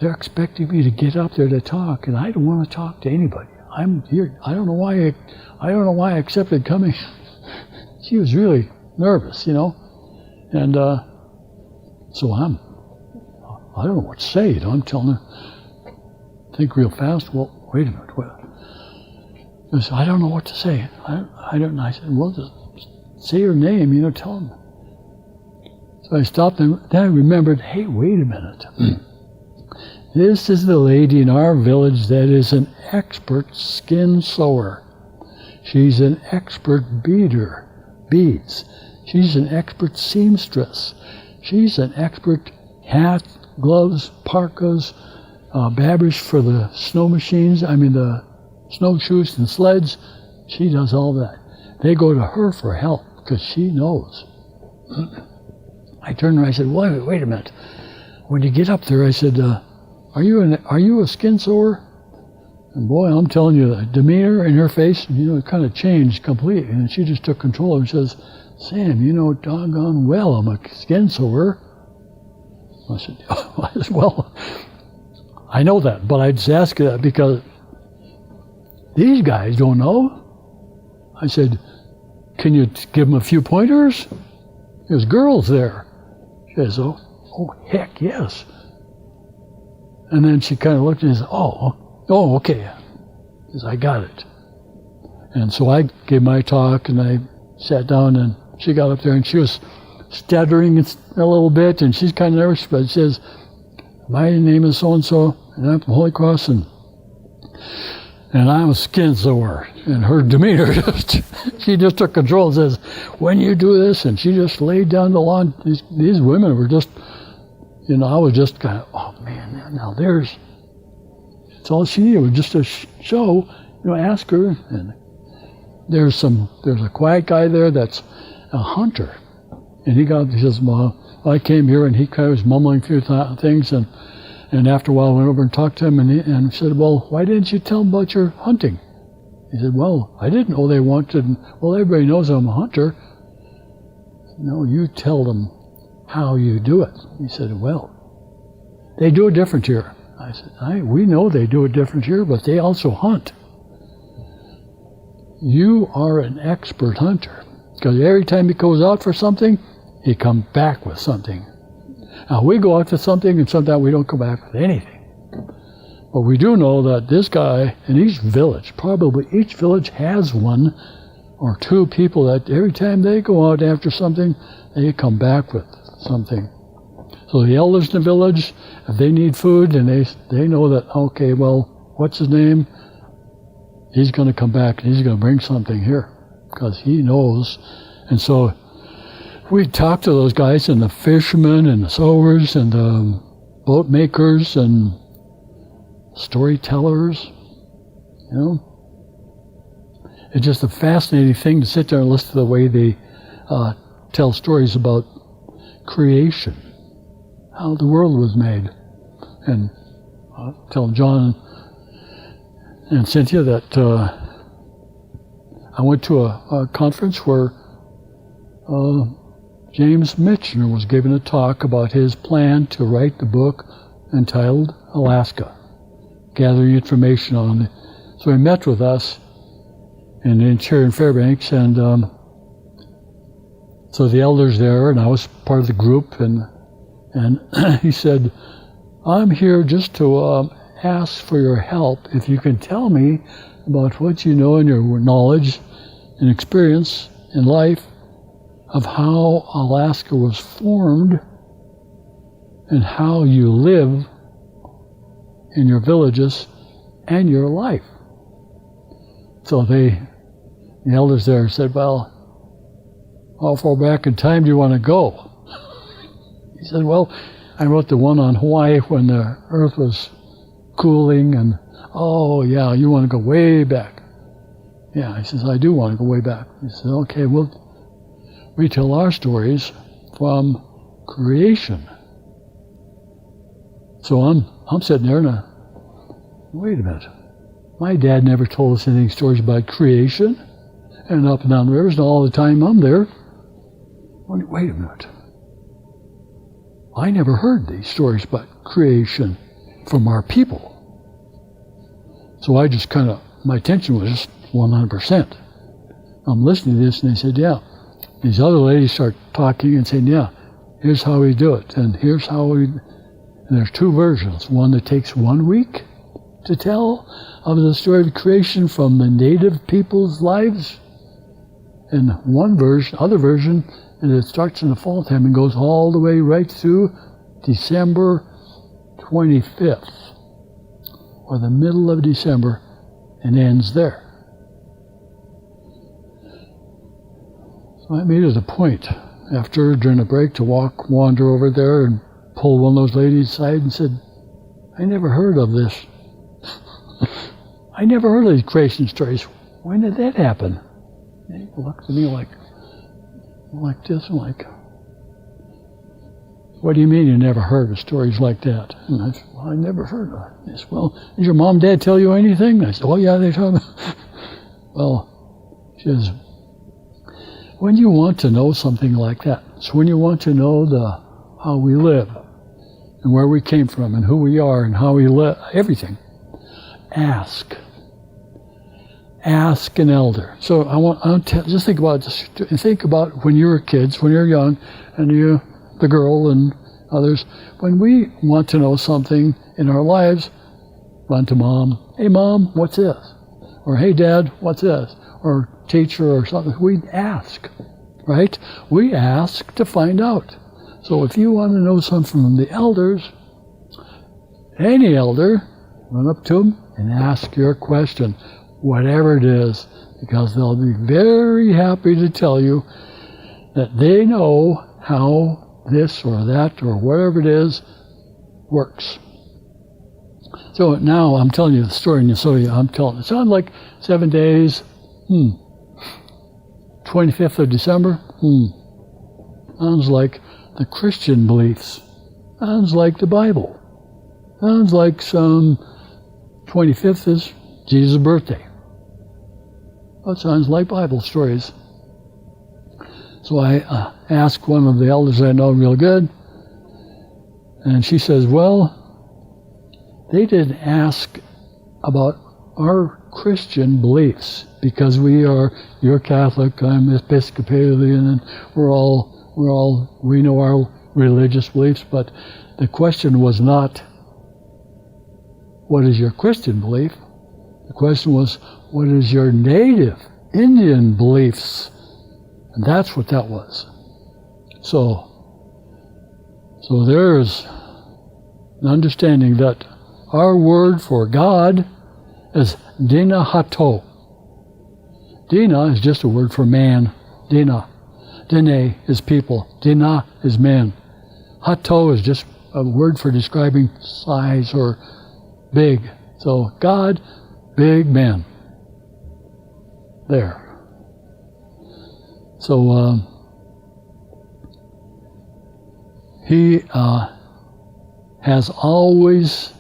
they're expecting me to get up there to talk, and I don't want to talk to anybody. I'm here. I don't know why I accepted coming. She was really nervous, and so I don't know what to say. I'm telling her, think real fast. Well, wait a minute. What? I don't know what to say. I don't know. I said, well, just say your name, tell them. So I stopped, and then I remembered, hey, wait a minute. This is the lady in our village that is an expert skin sewer. She's an expert beads. She's an expert seamstress. She's an expert hat, gloves, parkas, babbage for the snow machines, the snowshoes and sleds. She does all that. They go to her for help because she knows. I turned around, I said, wait a minute. When you get up there, I said, are you a skin sewer? And boy, I'm telling you, the demeanor in her face, it kind of changed completely. And she just took control and says, Sam, doggone well, I'm a skin sewer. I said, well, I know that, but I just ask you that because these guys don't know. I said, can you give them a few pointers? There's girls there. She says, oh, heck yes. And then she kind of looked and said, oh, okay. Because I got it. And so I gave my talk, and I sat down, and she got up there, and she was stuttering a little bit, and she's kind of nervous, but she says, my name is so-and-so, and I'm from Holy Cross, and I'm a skin sewer. And her demeanor she just took control and says, when you do this, and she just laid down the lawn. These women were just, I was just kind of, oh man, now it's all she needed was just a show, ask her. And there's a quiet guy there that's a hunter. And he says, well, I came here, and he kind of was mumbling through things, and after a while I went over and talked to him, and said, well, why didn't you tell him about your hunting? He said, well, I didn't know they wanted, well, everybody knows I'm a hunter. No, you tell them how you do it. He said, well, they do it different here. I said, we know they do it different here, but they also hunt. You are an expert hunter, because every time he goes out for something, he comes back with something. Now, we go out for something, and sometimes we don't come back with anything. But we do know that this guy in each village, probably each village has one or two people that every time they go out after something, they come back with something. So the elders in the village, if they need food, and they know that, okay, well, what's his name? He's going to come back, and he's going to bring something here, because he knows. And so we talk to those guys, and the fishermen, and the sowers, and the boat makers, and storytellers, It's just a fascinating thing to sit there and listen to the way they tell stories about creation, how the world was made. And I'll tell John and Cynthia that I went to a conference where James Michener was giving a talk about his plan to write the book entitled Alaska, gathering information on it. So he met with us here in Fairbanks, and so the elders there, and I was part of the group, and he said, I'm here just to ask for your help. If you can tell me about what you know and your knowledge and experience in life of how Alaska was formed and how you live in your villages and your life. So the elders there said, well, how far back in time do you want to go? He said, well, I wrote the one on Hawaii when the earth was cooling, and, oh, yeah, you want to go way back. Yeah, he says, I do want to go way back. He says, okay, we tell our stories from creation. So I'm sitting there and wait a minute. My dad never told us any stories about creation and up and down the rivers, and all the time I'm there. Wait a minute. I never heard these stories about creation from our people. So I just my attention was just 100%. I'm listening to this, and they said, yeah. These other ladies start talking and saying, yeah, here's how we do it, and here's how we... And there's two versions. One that takes 1 week to tell of the story of creation from the native people's lives, and other version, and it starts in the fall time and goes all the way right through December 25th, or the middle of December, and ends there. So I made it a point during a break to wander over there and pull one of those ladies aside and said, I never heard of this. I never heard of these creation stories. When did that happen? And he looked at me like this, and like, what do you mean you never heard of stories like that? And I said, well, I never heard of it. He said, well, did your mom and dad tell you anything? And I said, oh yeah, they told me. Well, she says, when you want to know something like that, it's when you want to know how we live, and where we came from, and who we are, and how we live, everything. Ask an elder. So just think about when you were kids, when you were young, and the girl and others. When we want to know something in our lives, run to mom. Hey mom, what's this? Or hey dad, what's this? Or teacher or something. We ask, right? We ask to find out. So if you want to know something from the elders, any elder, run up to them and ask your question, whatever it is, because they'll be very happy to tell you that they know how this or that or whatever it is works. So now I'm telling you the story, and so I'm telling it. Sounds like 7 days. 25th of December. Sounds like the Christian beliefs. Sounds like the Bible. Sounds like some 25th is Jesus' birthday. That sounds like Bible stories. So I asked one of the elders I know real good, and she says, well, they didn't ask about our Christian beliefs, because you're Catholic, I'm Episcopalian, and we know our religious beliefs, but the question was not, what is your Christian belief? The question was, what is your native Indian beliefs? And that's what that was. So there's an understanding that our word for God is Dina Hato. Dina is just a word for man. Dina. Dine is people. Dina is man. Hato is just a word for describing size or big. So God, big man. There. So he has always,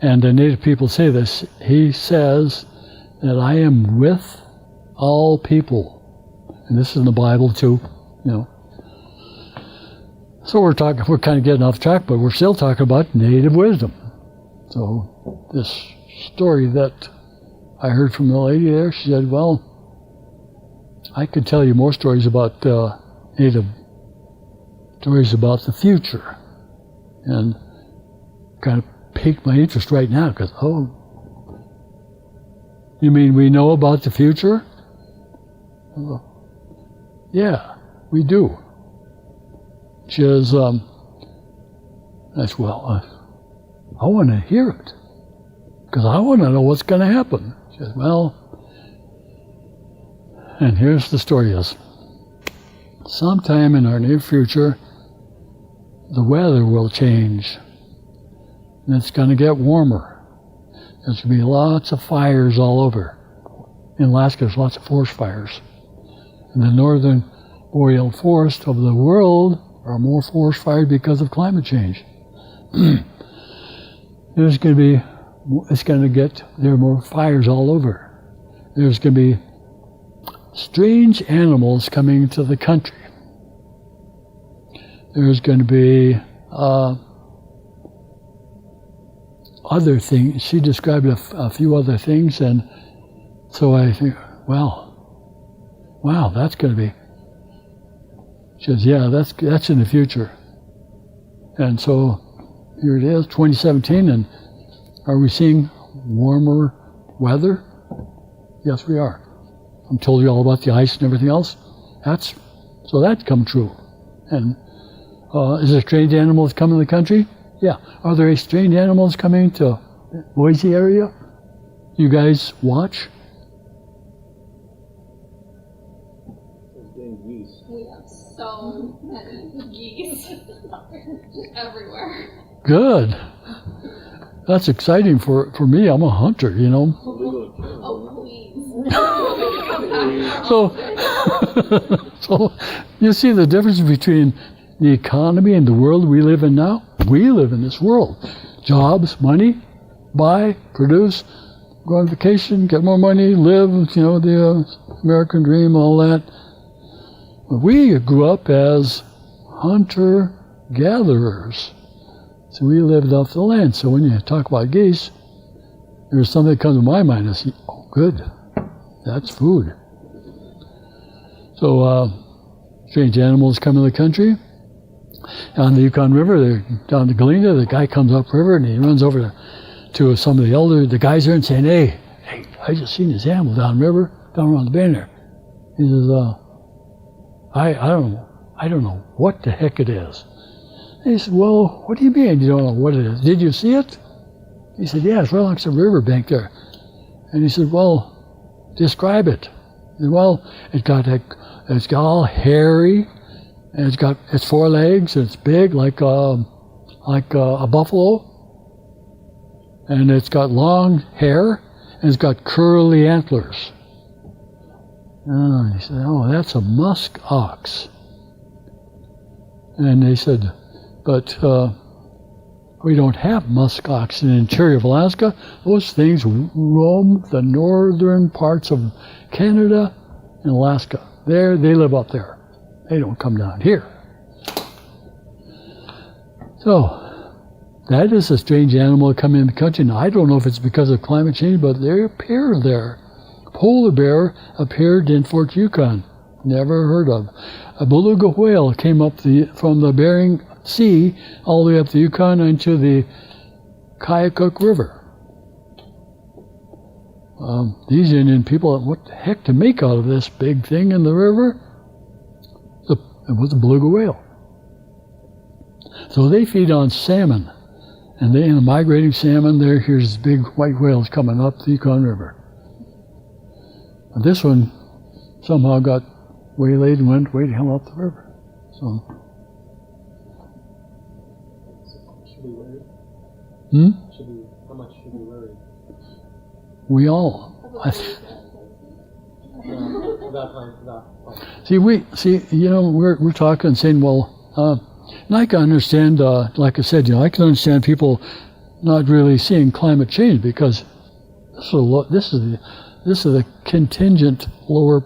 and the native people say this, he says that I am with all people. And this is in the Bible too, So we're kind of getting off track, but we're still talking about native wisdom. So this story that I heard from the lady there, she said, well, I could tell you more stories about native stories about the future, and kind of piqued my interest right now, because, you mean we know about the future? Yeah, we do. She says, I said, well, I want to hear it, because I want to know what's going to happen. She says, well, and here's the story is, sometime in our near future, the weather will change. And it's going to get warmer. There's going to be lots of fires all over. In Alaska, there's lots of forest fires. In the northern boreal forest of the world are more forest fires because of climate change. There are more fires all over. There's going to be strange animals coming to the country. There's going to be other things. She described a few other things, and so I think, wow, that's going to be. She says, yeah, that's in the future. And so here it is, 2017, and are we seeing warmer weather? Yes, we are. I told you all about the ice and everything else. That's come true. And is there strange animals coming to the country? Yeah. Are there strange animals coming to Boise area? You guys watch? Geese. We have so many geese everywhere. Good. That's exciting for me. I'm a hunter, you know. Oh, please. So you see the difference between the economy and the world we live in now? We live in this world. Jobs, money, buy, produce, go on vacation, get more money, live, you know, the American dream, all that. We grew up as hunter-gatherers. So we lived off the land. So when you talk about geese, there's something that comes to my mind. I say, oh, good, that's food. So strange animals come to the country. On the Yukon River, they're down to Galena, the guy comes upriver and he runs over to some of the guys there and saying, hey, I just seen this animal downriver, down around the bend there. He says, I don't know what the heck it is. And he said, well, what do you mean you don't know what it is? Did you see it? He said, yeah, it's right along some riverbank there. And he said, well, describe it. He said, well, it's got all hairy, and it's 4 legs, and it's big like a buffalo, and it's got long hair, and it's got curly antlers. And he said, oh, that's a musk ox. And they said, but we don't have musk ox in the interior of Alaska. Those things roam the northern parts of Canada and Alaska. They live up there. They don't come down here. So that is a strange animal coming in the country. Now, I don't know if it's because of climate change, but they appear there. Polar bear appeared in Fort Yukon. Never heard of. A beluga whale came up from the Bering Sea all the way up the Yukon into the Kayakuk River. These Indian people, what the heck to make out of this big thing in the river? It was a beluga whale. So they feed on salmon. And in the migrating salmon, here's big white whales coming up the Yukon River. And this one somehow got waylaid and went way the hell up the river. So. Should we worry? How much should we worry? We all. We're talking and saying, well, and I can understand, like I said, I can understand people not really seeing climate change because this is the contingent lower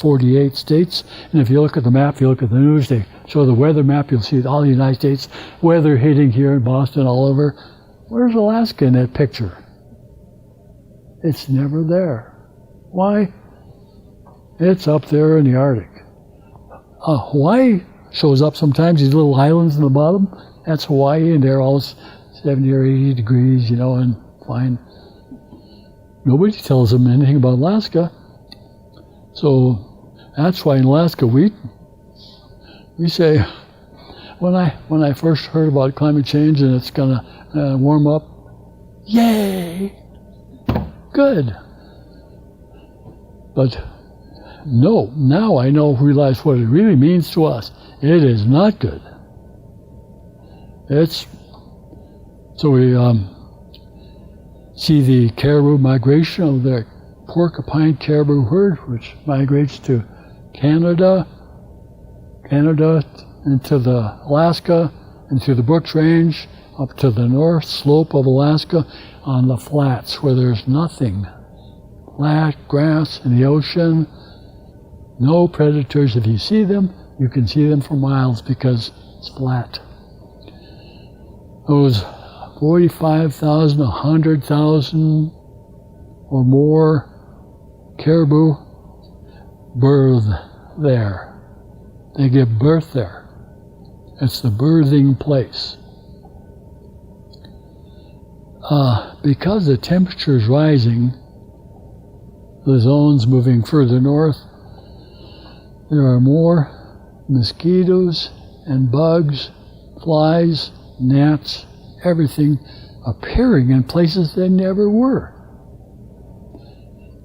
48 states. And if you look at the map, you look at the news, they show the weather map, you'll see all the United States, weather hitting here in Boston, all over. Where's Alaska in that picture? It's never there. Why? It's up there in the Arctic. Hawaii shows up sometimes, these little islands in the bottom. That's Hawaii, and they're all 70 or 80 degrees, and fine. Nobody tells them anything about Alaska. So that's why in Alaska we say, when I first heard about climate change and it's gonna warm up, yay, good. But no, now I realize what it really means to us. It is not good. It's so we see the caribou migration of the porcupine caribou herd, which migrates to Canada into the Alaska, into the Brooks Range, up to the north slope of Alaska, on the flats where there's nothing, flat grass in the ocean, no predators. If you see them, you can see them for miles because it's flat. Those 45,000, 100,000 or more caribou birth there. They give birth there. It's the birthing place. Because the temperature is rising, the zone's moving further north, there are more mosquitoes and bugs, flies, gnats, everything appearing in places they never were.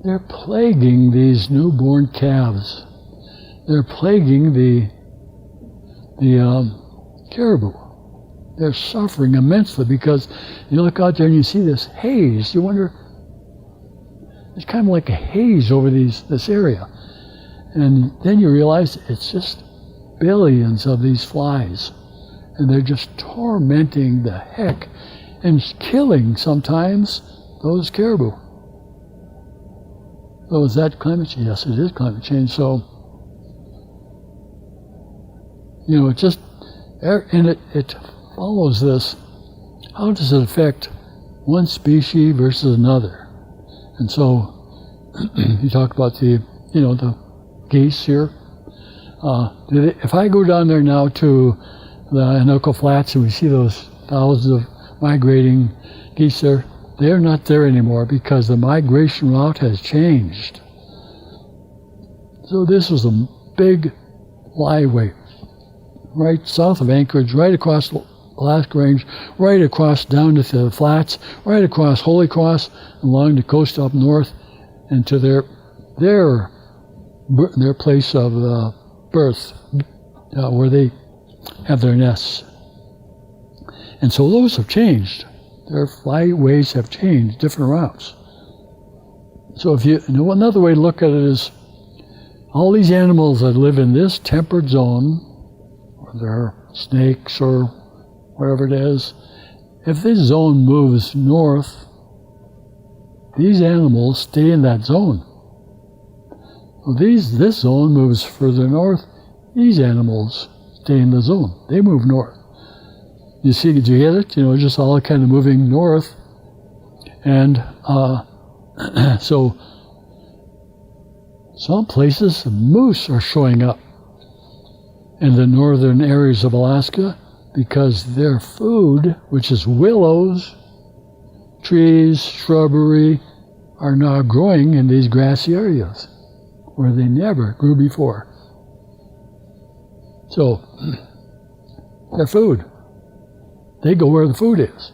They're plaguing these newborn calves. They're plaguing the caribou. They're suffering immensely because you look out there and you see this haze. You wonder, it's kind of like a haze over this area. And then you realize it's just billions of these flies. And they're just tormenting the heck and killing sometimes those caribou. So is that climate change? Yes, it is climate change. So, you know, it just, and it follows this. How does it affect one species versus another? And so, you talk about the geese here. If I go down there now to the Anoka Flats and we see those thousands of migrating geese there, they're not there anymore because the migration route has changed. So this was a big flyway right south of Anchorage, right across the Alaska Range, right across down to the flats, right across Holy Cross, along the coast up north, and to their place of birth, where they have their nests. And so those have changed. Their flyways have changed, different routes. So another way to look at it is all these animals that live in this temperate zone, or they're snakes or whatever it is, if this zone moves north, these animals stay in that zone. Well, this zone moves further north, these animals stay in the zone. They move north. You see, did you get it? Just all kind of moving north. And so some places, moose are showing up in the northern areas of Alaska because their food, which is willows, trees, shrubbery, are now growing in these grassy areas where they never grew before. So, their food. They go where the food is.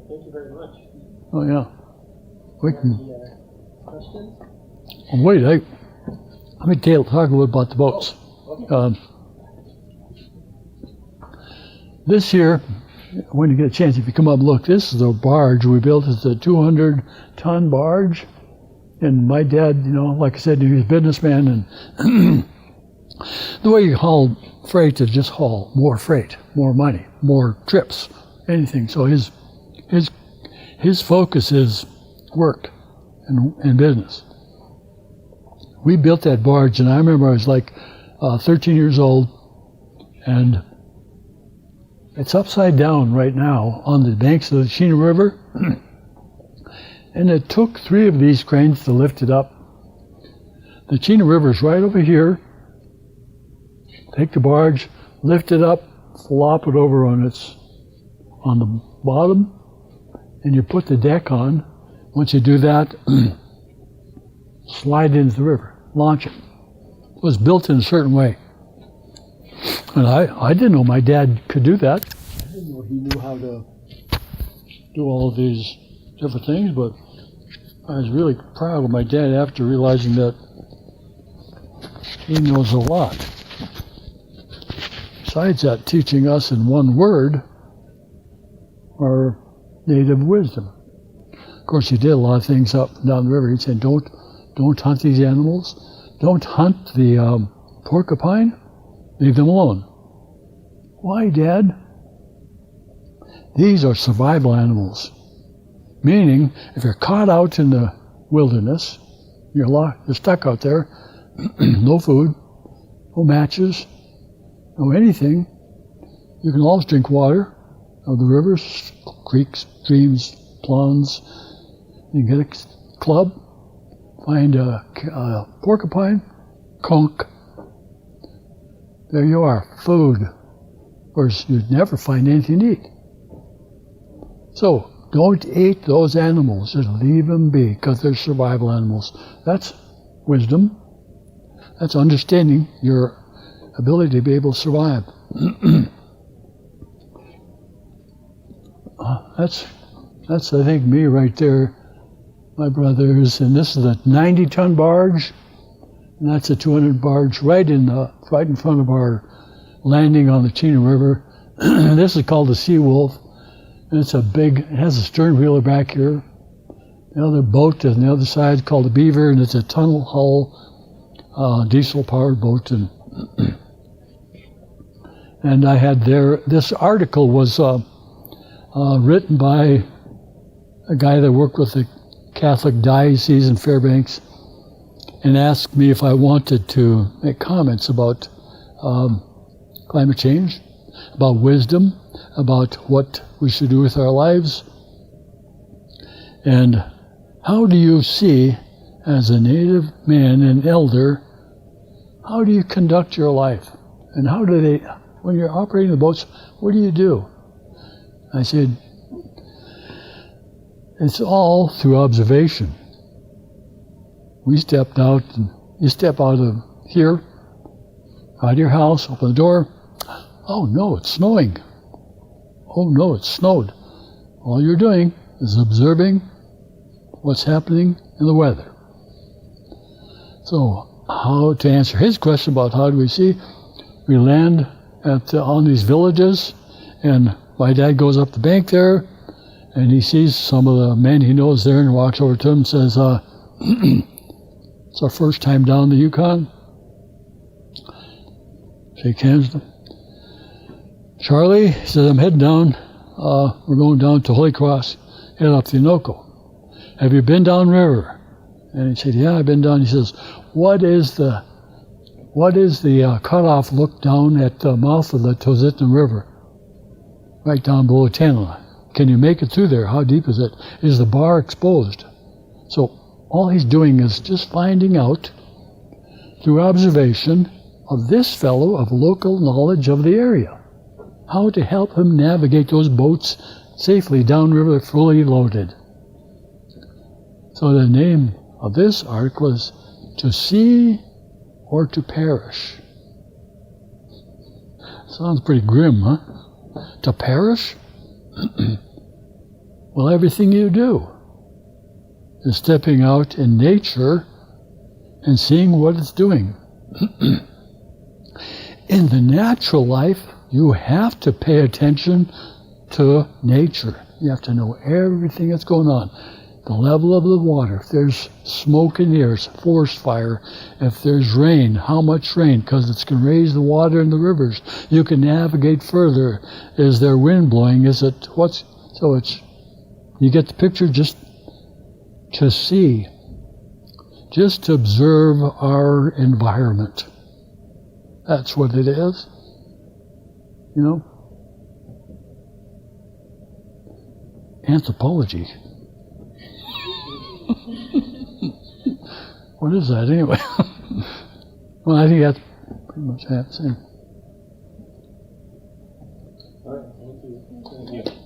Thank you very much. Oh yeah. We can. Questions? Oh, wait, let me talk a little about the boats. Okay. This here, when you get a chance, if you come up and look, this is a barge we built. It's a 200-ton barge. And my dad, like I said, he was a businessman, and the way you haul freight is just haul more freight, more money, more trips, anything. So his focus is work and business. We built that barge, and I remember I was like 13 years old, and it's upside down right now on the banks of the Chena River. And it took 3 of these cranes to lift it up. The Chena River's right over here. Take the barge, lift it up, flop it over on the bottom, and you put the deck on. Once you do that, slide into the river, launch it. It was built in a certain way. And I didn't know my dad could do that. I didn't know he knew how to do all of these different things, but I was really proud of my dad after realizing that he knows a lot. Besides that, teaching us in one word our native wisdom. Of course, he did a lot of things up and down the river. He said, don't hunt these animals. Don't hunt the porcupine. Leave them alone. Why, Dad? These are survival animals. Meaning, if you're caught out in the wilderness, you're stuck out there, no food, no matches, no anything, you can always drink water of the rivers, creeks, streams, ponds. You can get a club, find a porcupine, conch. There you are, food. Of course, you'd never find anything to eat. So, don't eat those animals, just leave them be, because they're survival animals. That's wisdom. That's understanding your ability to be able to survive. That's I think me right there, my brothers. And this is a 90-ton barge, and that's a 200 barge right in front of our landing on the Chino River. This is called the Sea Wolf. And it has a stern wheeler back here. The other boat on the other side is called the Beaver, and it's a tunnel hull, diesel-powered boat. And I had this article was written by a guy that worked with the Catholic Diocese in Fairbanks and asked me if I wanted to make comments about climate change, about wisdom, about what we should do with our lives. And how do you see, as a native man and elder, how do you conduct your life? And how do they, when you're operating the boats, what do you do? I said, it's all through observation. We stepped out, and you step out of here, out of your house, open the door. Oh no, it's snowing. Oh no, it snowed. All you're doing is observing what's happening in the weather. So, how to answer his question about how do we see, we land on these villages, and my dad goes up the bank there, and he sees some of the men he knows there and walks over to them and says, it's our first time down the Yukon. Shake hands. Charlie, he says, I'm heading down. We're going down to Holy Cross, head up the Inoko. Have you been downriver? And he said, yeah, I've been down. He says, what is the cutoff look down at the mouth of the Tozitna River? Right down below Tanana. Can you make it through there? How deep is it? Is the bar exposed? So all he's doing is just finding out through observation of this fellow of local knowledge of the area, how to help him navigate those boats safely downriver, fully loaded. So the name of this article is To See or to Perish. Sounds pretty grim, huh? To perish? Well, everything you do is stepping out in nature and seeing what it's doing. In the natural life, you have to pay attention to nature. You have to know everything that's going on. The level of the water, if there's smoke in the air, it's a forest fire. If there's rain, how much rain, because it's going to raise the water in the rivers. You can navigate further. Is there wind blowing? You get the picture, just to see, just to observe our environment. That's what it is. You know? Anthropology. What is that anyway? Well, I think that's pretty much that. All right, thank you.